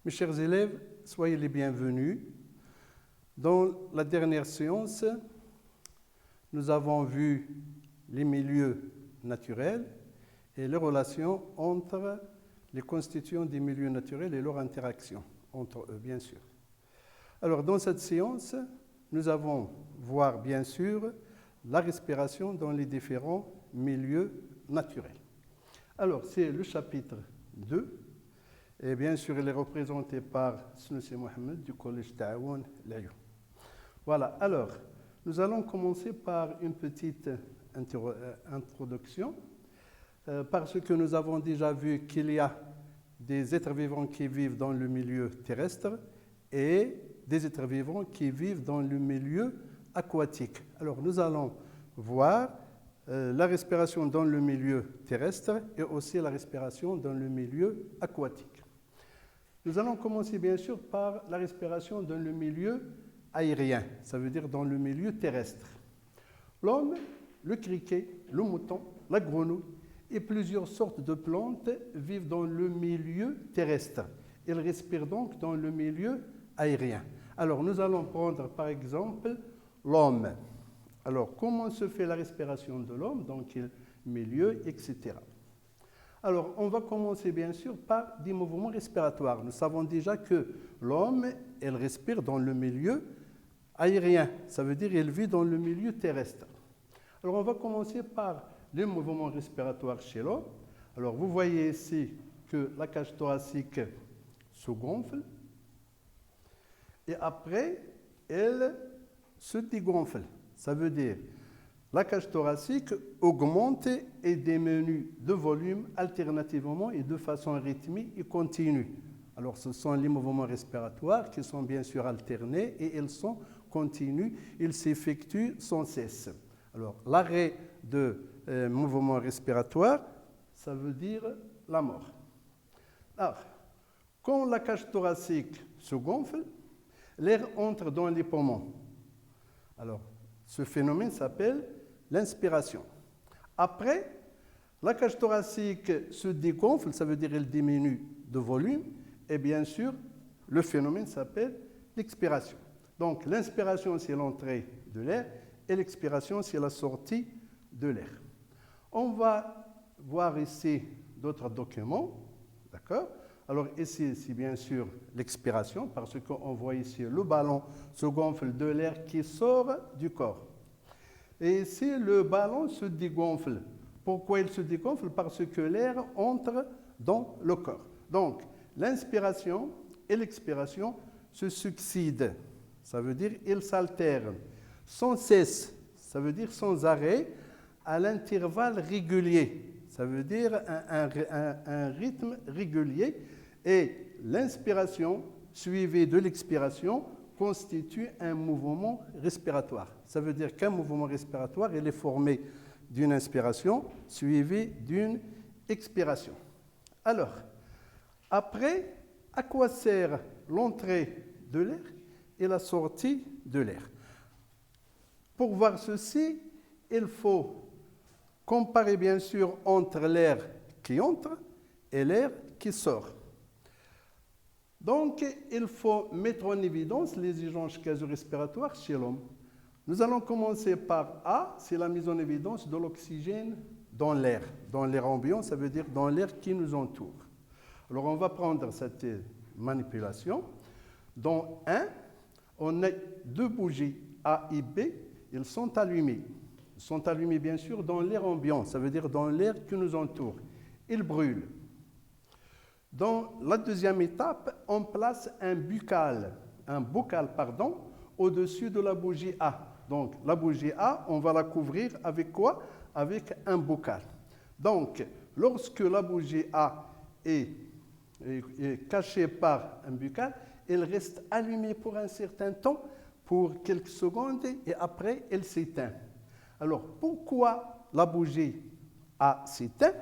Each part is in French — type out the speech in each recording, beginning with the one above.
Mes chers élèves, soyez les bienvenus. Dans la dernière séance, nous avons vu les milieux naturels et les relations entre les constituants des milieux naturels et leur interaction entre eux, bien sûr. Alors, dans cette séance, nous allons voir, bien sûr, la respiration dans les différents milieux naturels. Alors, c'est le chapitre 2. Et bien sûr, il est représenté par Snoussi Mohamed du Collège Taoun Lyon. Voilà, alors, nous allons commencer par une petite introduction, parce que nous avons déjà vu qu'il y a des êtres vivants qui vivent dans le milieu terrestre et des êtres vivants qui vivent dans le milieu aquatique. Alors, nous allons voir la respiration dans le milieu terrestre et aussi la respiration dans le milieu aquatique. Nous allons commencer bien sûr par la respiration dans le milieu aérien, ça veut dire dans le milieu terrestre. L'homme, le criquet, le mouton, la grenouille et plusieurs sortes de plantes vivent dans le milieu terrestre. Ils respirent donc dans le milieu aérien. Alors nous allons prendre par exemple l'homme. Alors comment se fait la respiration de l'homme, dans quel milieu, etc. Alors, on va commencer bien sûr par des mouvements respiratoires. Nous savons déjà que l'homme, il respire dans le milieu aérien. Ça veut dire qu'il vit dans le milieu terrestre. Alors, on va commencer par les mouvements respiratoires chez l'homme. Alors, vous voyez ici que la cage thoracique se gonfle. Et après, elle se dégonfle. Ça veut dire la cage thoracique augmente et diminue de volume alternativement et de façon rythmique et continue. Alors, ce sont les mouvements respiratoires qui sont bien sûr alternés et ils sont continus. Ils s'effectuent sans cesse. Alors, l'arrêt de mouvement respiratoire, ça veut dire la mort. Alors, quand la cage thoracique se gonfle, l'air entre dans les poumons. Alors, ce phénomène s'appelle l'inspiration. Après, la cage thoracique se dégonfle, ça veut dire qu'elle diminue de volume, et bien sûr, le phénomène s'appelle l'expiration. Donc, l'inspiration, c'est l'entrée de l'air, et l'expiration, c'est la sortie de l'air. On va voir ici d'autres documents, d'accord? Alors, ici, c'est bien sûr l'expiration, parce qu'on voit ici le ballon se gonfle de l'air qui sort du corps. Et ici, le ballon se dégonfle. Pourquoi il se dégonfle? Parce que l'air entre dans le corps. Donc, l'inspiration et l'expiration se succèdent. Ça veut dire qu'ils s'alternent sans cesse. Ça veut dire sans arrêt, à l'intervalle régulier. Ça veut dire un rythme régulier. Et l'inspiration suivie de l'expiration constitue un mouvement respiratoire. Ça veut dire qu'un mouvement respiratoire, il est formé d'une inspiration suivie d'une expiration. Alors, après, à quoi sert l'entrée de l'air et la sortie de l'air? Pour voir ceci, il faut comparer bien sûr entre l'air qui entre et l'air qui sort. Donc, il faut mettre en évidence les échanges gazorespiratoires chez l'homme. Nous allons commencer par A, c'est la mise en évidence de l'oxygène dans l'air. Dans l'air ambiant, ça veut dire dans l'air qui nous entoure. Alors, on va prendre cette manipulation. Dans 1, on a deux bougies A et B, ils sont allumés. Ils sont allumés, bien sûr, dans l'air ambiant, ça veut dire dans l'air qui nous entoure. Ils brûlent. Dans la deuxième étape, on place un bocal, au-dessus de la bougie A. Donc, la bougie A, on va la couvrir avec quoi? Avec un bocal. Donc, lorsque la bougie A est cachée par un bocal, elle reste allumée pour un certain temps, pour quelques secondes, et après, elle s'éteint. Alors, pourquoi la bougie A s'éteint?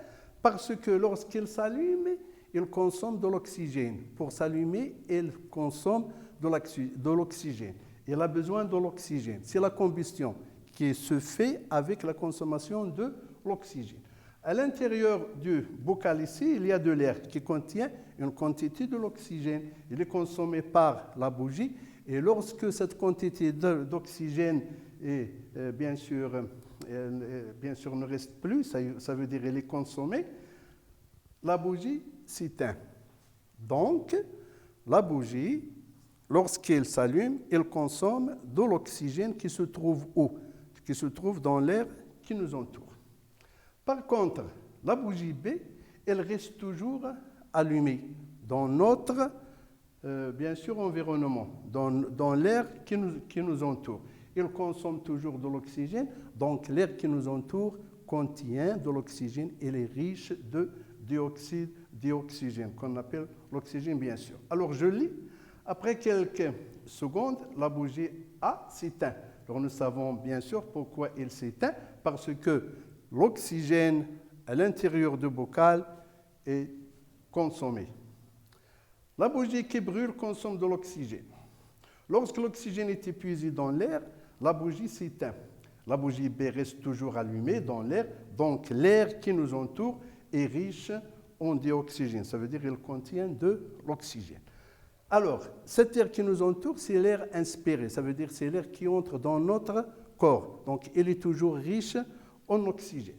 Parce que lorsqu'elle s'allume, il consomme de l'oxygène. Pour s'allumer, il consomme de l'oxygène. Il a besoin de l'oxygène. C'est la combustion qui se fait avec la consommation de l'oxygène. À l'intérieur du bocal ici, il y a de l'air qui contient une quantité de l'oxygène. Il est consommé par la bougie et lorsque cette quantité d'oxygène est, bien sûr, ne reste plus, ça veut dire qu'elle est consommée, la bougie s'éteint. Donc, la bougie, lorsqu'elle s'allume, elle consomme de l'oxygène qui se trouve où? Qui se trouve dans l'air qui nous entoure. Par contre, la bougie B, elle reste toujours allumée dans notre, bien sûr, environnement, dans l'air qui nous entoure. Elle consomme toujours de l'oxygène, donc l'air qui nous entoure contient de l'oxygène, il est riche de dioxyde d'oxygène, qu'on appelle l'oxygène, bien sûr. Alors, je lis. Après quelques secondes, la bougie A s'éteint. Alors, nous savons bien sûr pourquoi elle s'éteint, parce que l'oxygène à l'intérieur du bocal est consommé. La bougie qui brûle consomme de l'oxygène. Lorsque l'oxygène est épuisé dans l'air, la bougie s'éteint. La bougie B reste toujours allumée dans l'air, donc l'air qui nous entoure est riche en dioxygène. Ça veut dire qu'il contient de l'oxygène. Alors, cet air qui nous entoure, c'est l'air inspiré. Ça veut dire que c'est l'air qui entre dans notre corps. Donc, il est toujours riche en oxygène.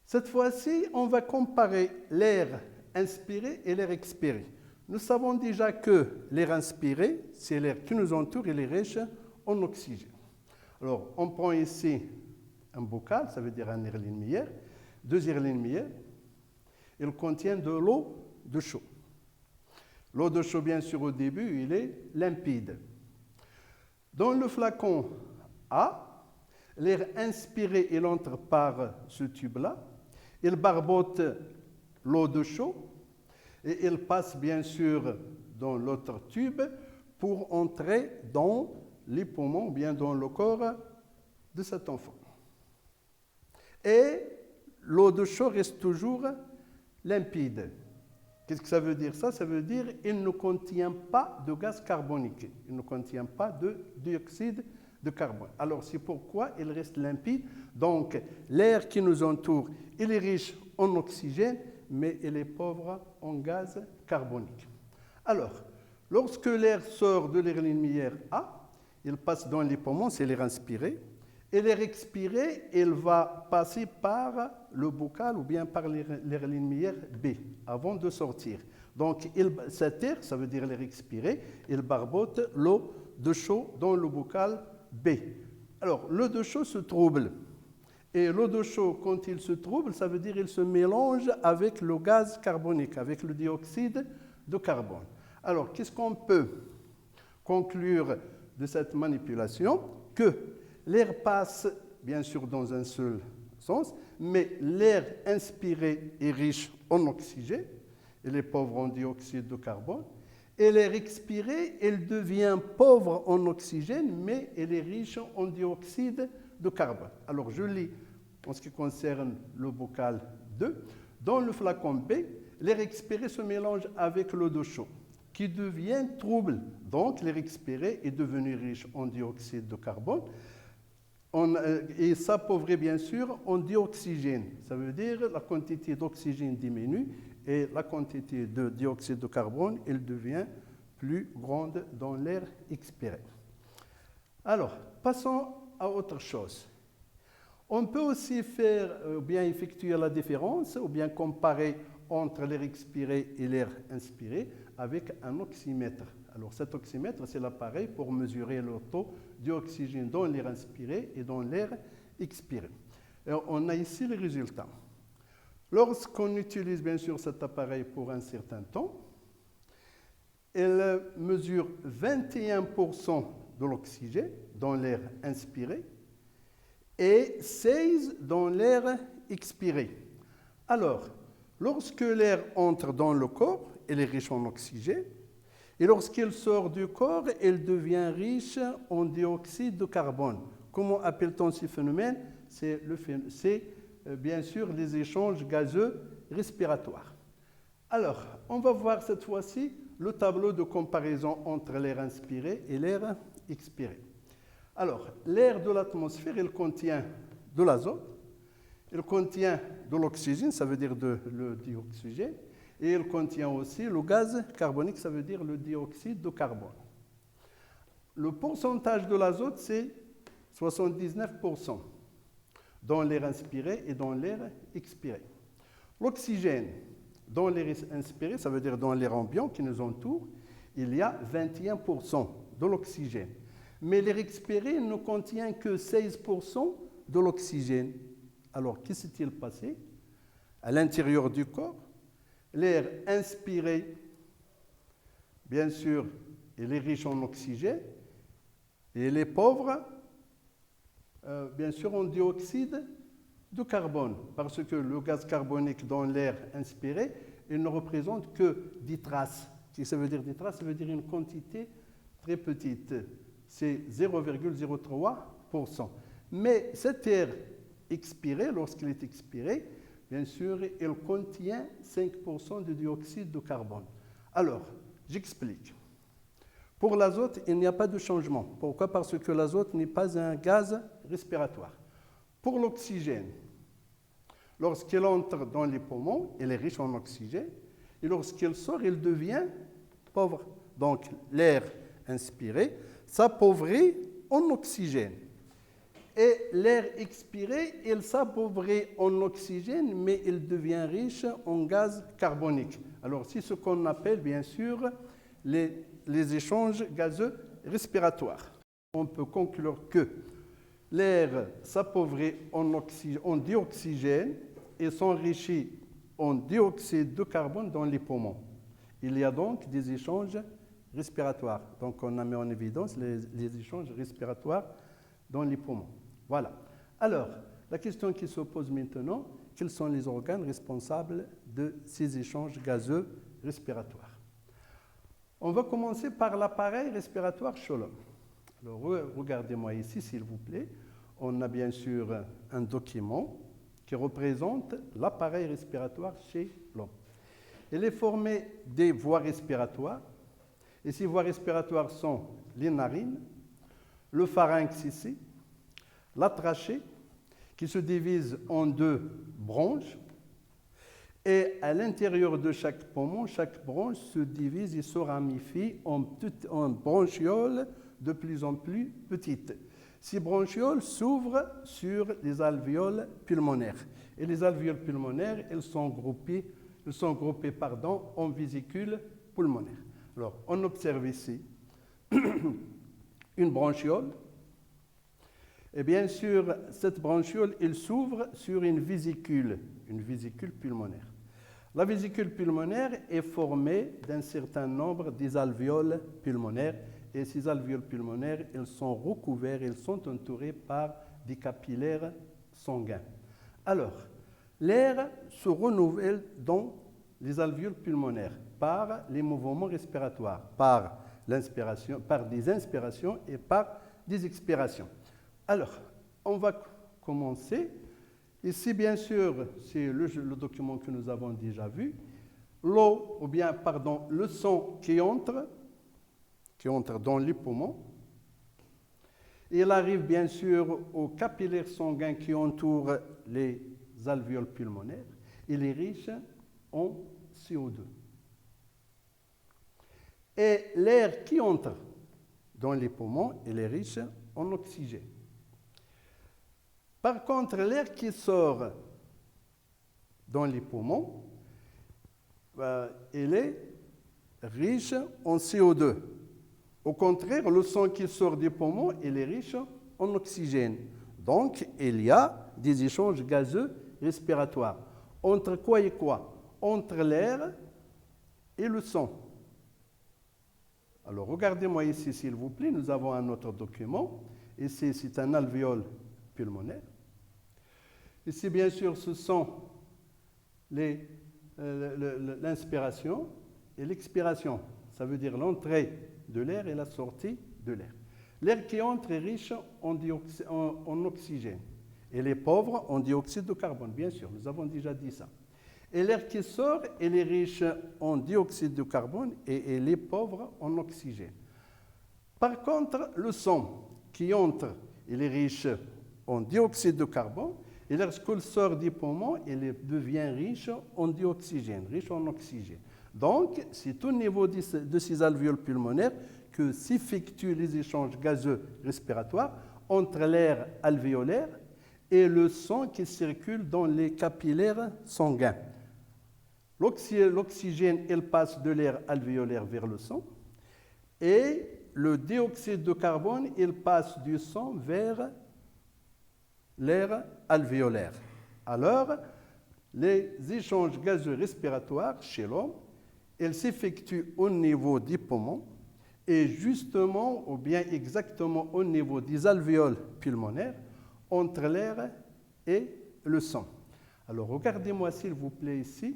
Cette fois-ci, on va comparer l'air inspiré et l'air expiré. Nous savons déjà que l'air inspiré, c'est l'air qui nous entoure, il est riche en oxygène. Alors, on prend ici un bocal, ça veut dire un air-lumière, 2 air-lumière. Il contient de l'eau de chaud. L'eau de chaud, bien sûr, au début, il est limpide. Dans le flacon A, l'air inspiré, il entre par ce tube-là. Il barbote l'eau de chaud et il passe, bien sûr, dans l'autre tube pour entrer dans les poumons, bien dans le corps de cet enfant. Et l'eau de chaud reste toujours limpide. Qu'est-ce que ça veut dire ça? Ça veut dire qu'il ne contient pas de gaz carbonique. Il ne contient pas de dioxyde de carbone. Alors, c'est pourquoi il reste limpide. Donc, l'air qui nous entoure, il est riche en oxygène, mais il est pauvre en gaz carbonique. Alors, lorsque l'air sort de l'air-lumière A, il passe dans les poumons, c'est l'air inspiré. Et l'air expiré, il va passer par le bocal ou bien par l'air-lumière B avant de sortir. Donc, cet air, ça veut dire l'air expiré, il barbote l'eau de chaud dans le bocal B. Alors, l'eau de chaud se trouble. Et l'eau de chaud, quand il se trouble, ça veut dire qu'il se mélange avec le gaz carbonique, avec le dioxyde de carbone. Alors, qu'est-ce qu'on peut conclure de cette manipulation? Que l'air passe, bien sûr, dans un seul sens, mais l'air inspiré est riche en oxygène, il est pauvre en dioxyde de carbone, et l'air expiré, il devient pauvre en oxygène, mais il est riche en dioxyde de carbone. Alors, je lis en ce qui concerne le bocal 2. Dans le flacon B, l'air expiré se mélange avec l'eau de chaud, qui devient trouble. Donc, l'air expiré est devenu riche en dioxyde de carbone, et s'appauvrit bien sûr en dioxygène. Ça veut dire la quantité d'oxygène diminue et la quantité de dioxyde de carbone, elle devient plus grande dans l'air expiré. Alors, passons à autre chose. On peut aussi faire, ou bien effectuer la différence, ou bien comparer entre l'air expiré et l'air inspiré avec un oxymètre. Alors cet oxymètre, c'est l'appareil pour mesurer le taux d'oxygène dans l'air inspiré et dans l'air expiré. Alors, on a ici les résultats. Lorsqu'on utilise bien sûr cet appareil pour un certain temps, il mesure 21% de l'oxygène dans l'air inspiré et 16% dans l'air expiré. Alors, lorsque l'air entre dans le corps, il est riche en oxygène. Et lorsqu'il sort du corps, il devient riche en dioxyde de carbone. Comment appelle-t-on ce phénomène? C'est bien sûr les échanges gazeux respiratoires. Alors, on va voir cette fois-ci le tableau de comparaison entre l'air inspiré et l'air expiré. Alors, l'air de l'atmosphère, il contient de l'azote Il contient de l'oxygène, ça veut dire le dioxygène, et il contient aussi le gaz carbonique, ça veut dire le dioxyde de carbone. Le pourcentage de l'azote, c'est 79% dans l'air inspiré et dans l'air expiré. L'oxygène, dans l'air inspiré, ça veut dire dans l'air ambiant qui nous entoure, il y a 21% de l'oxygène. Mais l'air expiré ne contient que 16% de l'oxygène. Alors, qu'est-ce qui s'est-il passé à l'intérieur du corps? L'air inspiré, bien sûr, il est riche en oxygène, et il est pauvre, bien sûr, en dioxyde de carbone, parce que le gaz carbonique dans l'air inspiré, il ne représente que 10 traces. Si ça veut dire 10 traces, ça veut dire une quantité très petite. C'est 0,03%. Mais cet air expiré, lorsqu'il est expiré, bien sûr, il contient 5% de dioxyde de carbone. Alors, j'explique. Pour l'azote, il n'y a pas de changement. Pourquoi? Parce que l'azote n'est pas un gaz respiratoire. Pour l'oxygène, lorsqu'il entre dans les poumons, il est riche en oxygène, et lorsqu'il sort, il devient pauvre. Donc, l'air inspiré s'appauvrit en oxygène. Et l'air expiré, il s'appauvrit en oxygène, mais il devient riche en gaz carbonique. Alors, c'est ce qu'on appelle, bien sûr, les échanges gazeux respiratoires. On peut conclure que l'air s'appauvrit en dioxygène et s'enrichit en dioxyde de carbone dans les poumons. Il y a donc des échanges respiratoires. Donc, on a mis en évidence les échanges respiratoires dans les poumons. Voilà. Alors, la question qui se pose maintenant, quels sont les organes responsables de ces échanges gazeux respiratoires? On va commencer par l'appareil respiratoire chez l'homme. Alors, regardez-moi ici, s'il vous plaît. On a bien sûr un document qui représente l'appareil respiratoire chez l'homme. Il est formé des voies respiratoires. Et ces voies respiratoires sont les narines, le pharynx ici, la trachée, qui se divise en 2 branches. Et à l'intérieur de chaque poumon, chaque branche se divise et se ramifie en branchioles de plus en plus petites. Ces branchioles s'ouvrent sur les alvéoles pulmonaires. Et les alvéoles pulmonaires, elles sont groupées en vésicules pulmonaires. Alors, on observe ici une branchiole. Et bien sûr, cette branchiole, elle s'ouvre sur une vésicule pulmonaire. La vésicule pulmonaire est formée d'un certain nombre des alvéoles pulmonaires. Et ces alvéoles pulmonaires, elles sont recouvertes, elles sont entourées par des capillaires sanguins. Alors, l'air se renouvelle dans les alvéoles pulmonaires par les mouvements respiratoires, par des inspirations et par des expirations. Alors, on va commencer. Ici, bien sûr, c'est le document que nous avons déjà vu. Le sang qui entre dans les poumons. Il arrive bien sûr aux capillaires sanguins qui entourent les alvéoles pulmonaires. Il est riche en CO2. Et l'air qui entre dans les poumons, il est riche en oxygène. Par contre, l'air qui sort dans les poumons, il est riche en CO2. Au contraire, le sang qui sort des poumons, il est riche en oxygène. Donc, il y a des échanges gazeux respiratoires. Entre quoi et quoi? Entre l'air et le sang. Alors, regardez-moi ici, s'il vous plaît. Nous avons un autre document. Ici, c'est un alvéole pulmonaire. Ici, bien sûr, ce sont l'inspiration et l'expiration. Ça veut dire l'entrée de l'air et la sortie de l'air. L'air qui entre est riche en oxygène. Il est pauvre en dioxyde de carbone, bien sûr, nous avons déjà dit ça. Et l'air qui sort, il est riche en dioxyde de carbone et il est pauvre en oxygène. Par contre, le sang qui entre, il est riche en dioxyde de carbone Et lorsqu'il sort du poumon, il devient riche en dioxygène, riche en oxygène. Donc, c'est au niveau de ces alvéoles pulmonaires que s'effectuent les échanges gazeux respiratoires entre l'air alvéolaire et le sang qui circule dans les capillaires sanguins. L'oxygène, il passe de l'air alvéolaire vers le sang et le dioxyde de carbone, il passe du sang vers l'air alvéolaire. Alors, les échanges gazeux respiratoires chez l'homme, ils s'effectuent au niveau des poumons et justement, ou bien exactement au niveau des alvéoles pulmonaires, entre l'air et le sang. Alors, regardez-moi s'il vous plaît ici.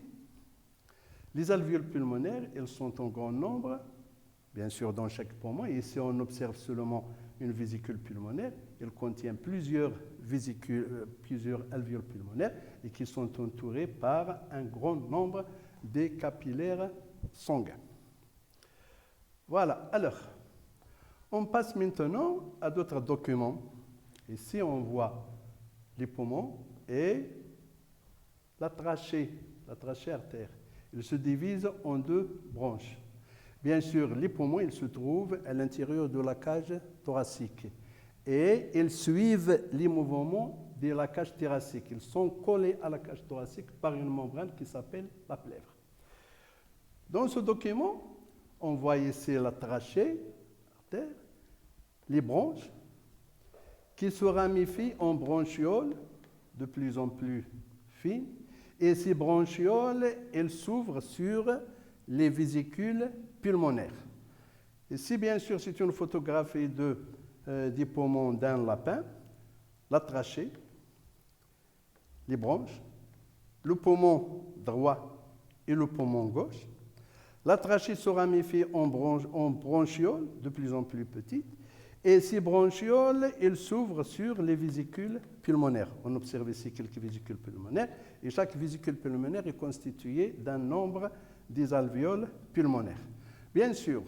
Les alvéoles pulmonaires, elles sont en grand nombre, bien sûr dans chaque poumon. Et ici, on observe seulement une vésicule pulmonaire. Elle contient plusieurs alvéoles pulmonaires et qui sont entourés par un grand nombre de capillaires sanguins. Voilà. Alors, on passe maintenant à d'autres documents. Ici, on voit les poumons et la trachée artère. Ils se divisent en deux branches. Bien sûr, les poumons, ils se trouvent à l'intérieur de la cage thoracique et ils suivent les mouvements de la cage thoracique. Ils sont collés à la cage thoracique par une membrane qui s'appelle la plèvre. Dans ce document, on voit ici la trachée artère, les branches qui se ramifient en branchioles de plus en plus fines. Et ces branchioles, elles s'ouvrent sur les vésicules pulmonaires. Ici, bien sûr, c'est une photographie des poumons d'un lapin, la trachée, les branches, le poumon droit et le poumon gauche. La trachée se ramifie en branchioles de plus en plus petites. Et ces branchioles, elles s'ouvrent sur les vésicules pulmonaires. On observe ici quelques vésicules pulmonaires. Et chaque vésicule pulmonaire est constituée d'un nombre des alvéoles pulmonaires. Bien sûr,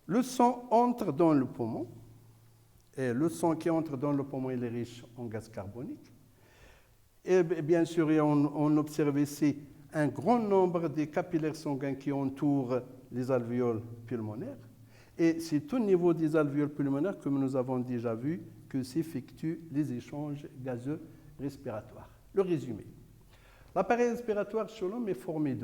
le sang entre dans le poumon. Et le sang qui entre dans le poumon, il est riche en gaz carbonique. Et bien sûr, on observe ici un grand nombre de capillaires sanguins qui entourent les alvéoles pulmonaires. Et c'est au niveau des alvéoles pulmonaires, comme nous avons déjà vu, que s'effectuent les échanges gazeux respiratoires. Le résumé. L'appareil respiratoire chez l'homme est formé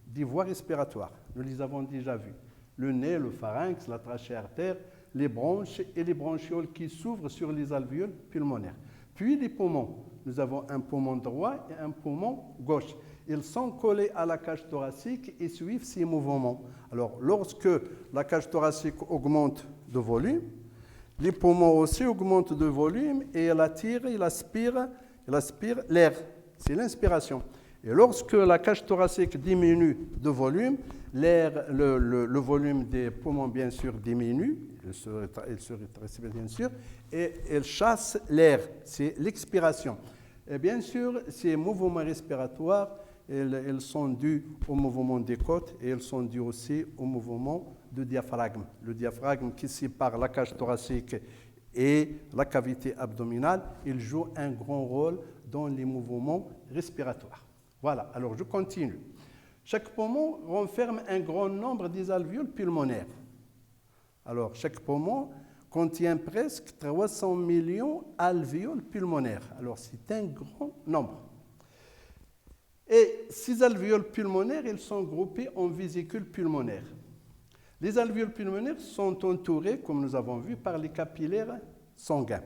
des voies respiratoires. Nous les avons déjà vues. Le nez, le pharynx, la trachée artère, les branches et les branchioles qui s'ouvrent sur les alvéoles pulmonaires. Puis les poumons. Nous avons un poumon droit et un poumon gauche. Ils sont collés à la cage thoracique et suivent ces mouvements. Alors, lorsque la cage thoracique augmente de volume, les poumons aussi augmentent de volume et elle attire, il aspire l'air. C'est l'inspiration. Et lorsque la cage thoracique diminue de volume, le volume des poumons, bien sûr, diminue, il se rétrécit, bien sûr, et elle chasse l'air. C'est l'expiration. Et bien sûr, ces mouvements respiratoires, elles sont dues au mouvement des côtes et elles sont dues aussi au mouvement du diaphragme. Le diaphragme qui sépare la cage thoracique et la cavité abdominale, il joue un grand rôle dans les mouvements respiratoires. Voilà, alors je continue. Chaque poumon renferme un grand nombre des alvéoles pulmonaires. Alors, chaque poumon contient presque 300 millions d'alvéoles pulmonaires. Alors, c'est un grand nombre. Et ces alvéoles pulmonaires, ils sont groupés en vésicules pulmonaires. Les alvéoles pulmonaires sont entourés, comme nous avons vu, par les capillaires sanguins.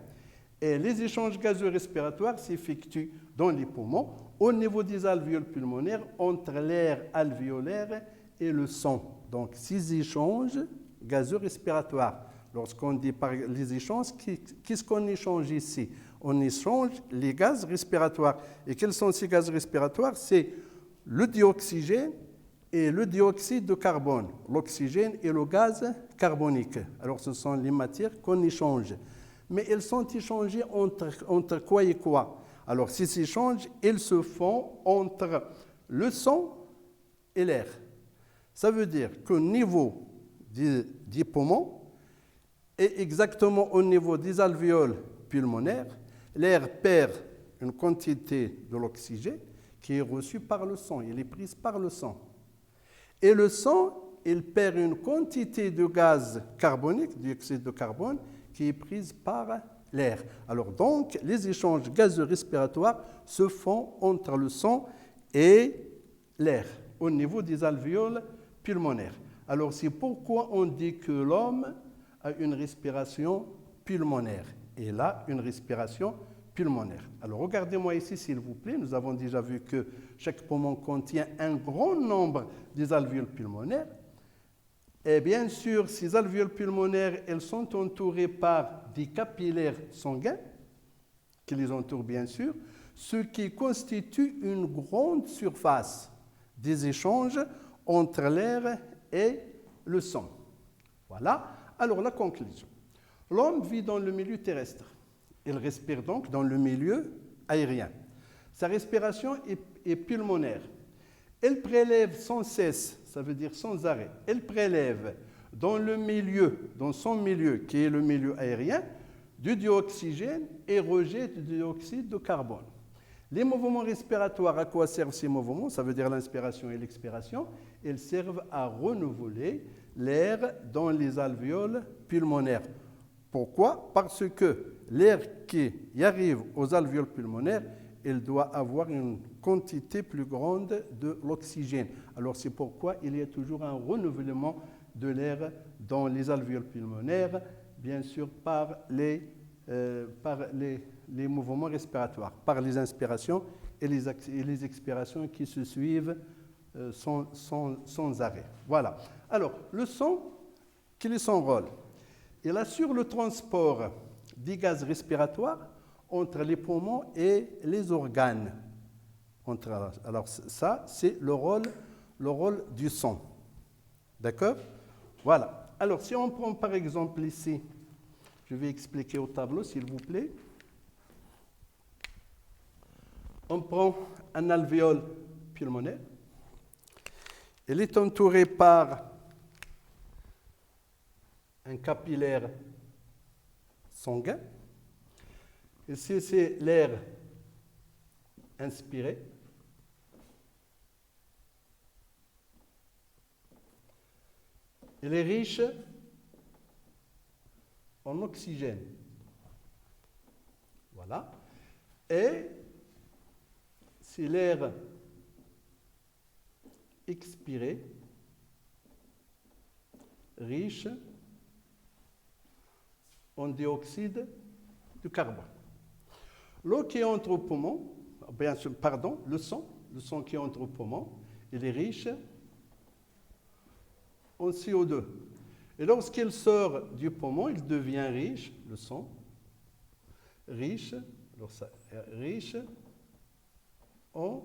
Et les échanges gazeux respiratoires s'effectuent dans les poumons, au niveau des alvéoles pulmonaires, entre l'air alvéolaire et le sang. Donc, ces échanges gazeux respiratoires. Lorsqu'on dit par les échanges, qu'est-ce qu'on échange ici? On échange les gaz respiratoires. Et quels sont ces gaz respiratoires? C'est le dioxygène et le dioxyde de carbone. L'oxygène et le gaz carbonique. Alors, ce sont les matières qu'on échange. Mais elles sont échangées entre quoi et quoi? Alors, ces échanges, ils se font entre le sang et l'air. Ça veut dire qu'au niveau des poumons et exactement au niveau des alvéoles pulmonaires, l'air perd une quantité de l'oxygène qui est reçue par le sang, elle est prise par le sang. Et le sang, il perd une quantité de gaz carbonique, dioxyde de carbone, qui est prise par l'air. Alors donc, les échanges gazeux respiratoires se font entre le sang et l'air, au niveau des alvéoles pulmonaires. Alors c'est pourquoi on dit que l'homme a une respiration pulmonaire. Et là, une respiration pulmonaire. Alors regardez-moi ici, s'il vous plaît. Nous avons déjà vu que chaque poumon contient un grand nombre des alvéoles pulmonaires. Et bien sûr, ces alvéoles pulmonaires, elles sont entourées par des capillaires sanguins, qui les entourent bien sûr, ce qui constitue une grande surface des échanges entre l'air et le sang. Voilà. Alors la conclusion. L'homme vit dans le milieu terrestre. Il respire donc dans le milieu aérien. Sa respiration est pulmonaire. Elle prélève sans cesse, ça veut dire sans arrêt, elle prélève dans son milieu, qui est le milieu aérien, du dioxygène et rejette du dioxyde de carbone. Les mouvements respiratoires, à quoi servent ces mouvements? Ça veut dire l'inspiration et l'expiration. Ils servent à renouveler l'air dans les alvéoles pulmonaires. Pourquoi? Parce que l'air qui y arrive aux alvéoles pulmonaires, il doit avoir une quantité plus grande de l'oxygène. Alors c'est pourquoi il y a toujours un renouvellement de l'air dans les alvéoles pulmonaires, bien sûr par les mouvements respiratoires, par les inspirations et les expirations qui se suivent sans arrêt. Voilà. Alors, le sang, quel est son rôle? Il assure le transport des gaz respiratoires entre les poumons et les organes. Alors ça, c'est le rôle du sang. D'accord? Voilà. Alors, si on prend par exemple ici, je vais expliquer au tableau, s'il vous plaît. On prend un alvéole pulmonaire. Il est entouré par un capillaire sanguin. Ici, c'est l'air inspiré. Il est riche en oxygène. Voilà. Et c'est l'air expiré, riche en dioxyde de carbone. L'eau qui entre au poumon, le sang qui entre au poumon, il est riche en CO2. Et lorsqu'il sort du poumon, il devient riche, le sang, riche en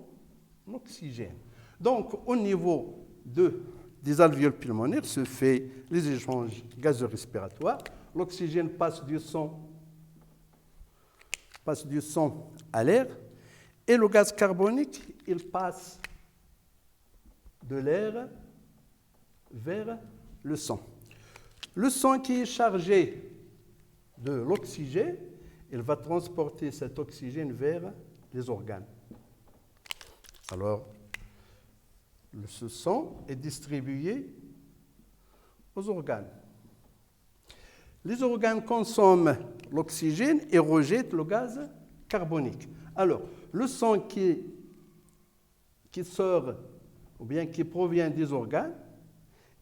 oxygène. Donc, au niveau des alvéoles pulmonaires, se fait les échanges gazeux respiratoires. L'oxygène passe du sang à l'air, et le gaz carbonique, il passe de l'air vers le sang. Le sang qui est chargé de l'oxygène, il va transporter cet oxygène vers les organes. Alors, ce sang est distribué aux organes. Les organes consomment l'oxygène et rejettent le gaz carbonique. Alors, le sang qui sort ou bien qui provient des organes,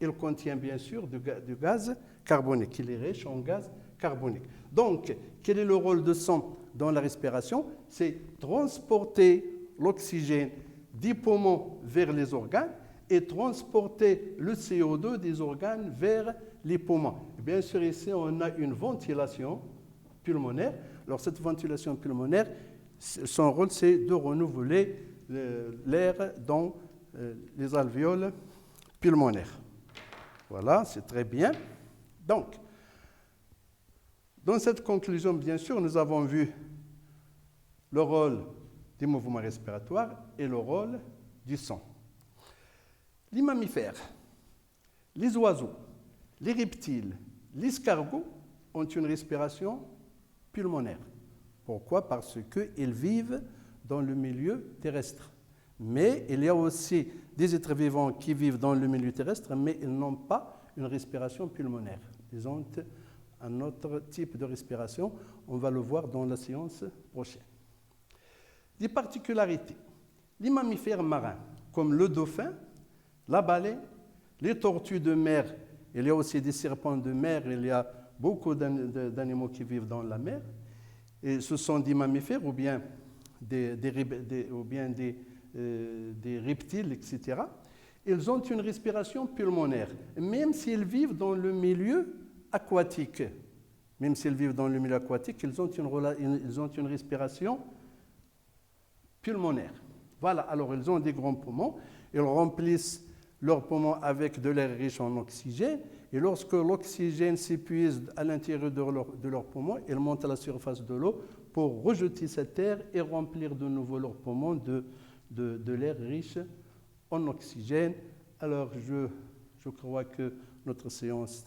il contient bien sûr du gaz carbonique. Il est riche en gaz carbonique. Donc, quel est le rôle du sang dans la respiration? C'est transporter l'oxygène des poumons vers les organes et transporter le CO2 des organes vers les poumons. Et bien sûr, ici, on a une ventilation pulmonaire. Alors, cette ventilation pulmonaire, son rôle, c'est de renouveler l'air dans les alvéoles pulmonaires. Voilà, c'est très bien. Donc, dans cette conclusion, bien sûr, nous avons vu le rôle des mouvements respiratoires et le rôle du sang. Les mammifères, les oiseaux, les reptiles, les escargots ont une respiration pulmonaire. Pourquoi? Parce qu'ils vivent dans le milieu terrestre. Mais il y a aussi des êtres vivants qui vivent dans le milieu terrestre, mais ils n'ont pas une respiration pulmonaire. Ils ont un autre type de respiration. On va le voir dans la séance prochaine. Des particularités. Les mammifères marins, comme le dauphin, la baleine, les tortues de mer, il y a aussi des serpents de mer, il y a beaucoup d'animaux qui vivent dans la mer. Et ce sont des mammifères ou bien des reptiles, etc. Ils ont une respiration pulmonaire, même s'ils vivent dans le milieu aquatique. Même s'ils vivent dans le milieu aquatique, ils ont une respiration pulmonaire. Voilà, alors ils ont des grands poumons, ils remplissent leurs poumons avec de l'air riche en oxygène, et lorsque l'oxygène s'épuise à l'intérieur de leurs poumons, ils montent à la surface de l'eau pour rejeter cet air et remplir de nouveau leurs poumons de l'air riche en oxygène. Alors je crois que notre séance,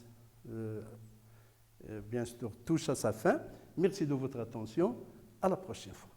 bien sûr, touche à sa fin. Merci de votre attention. À la prochaine fois.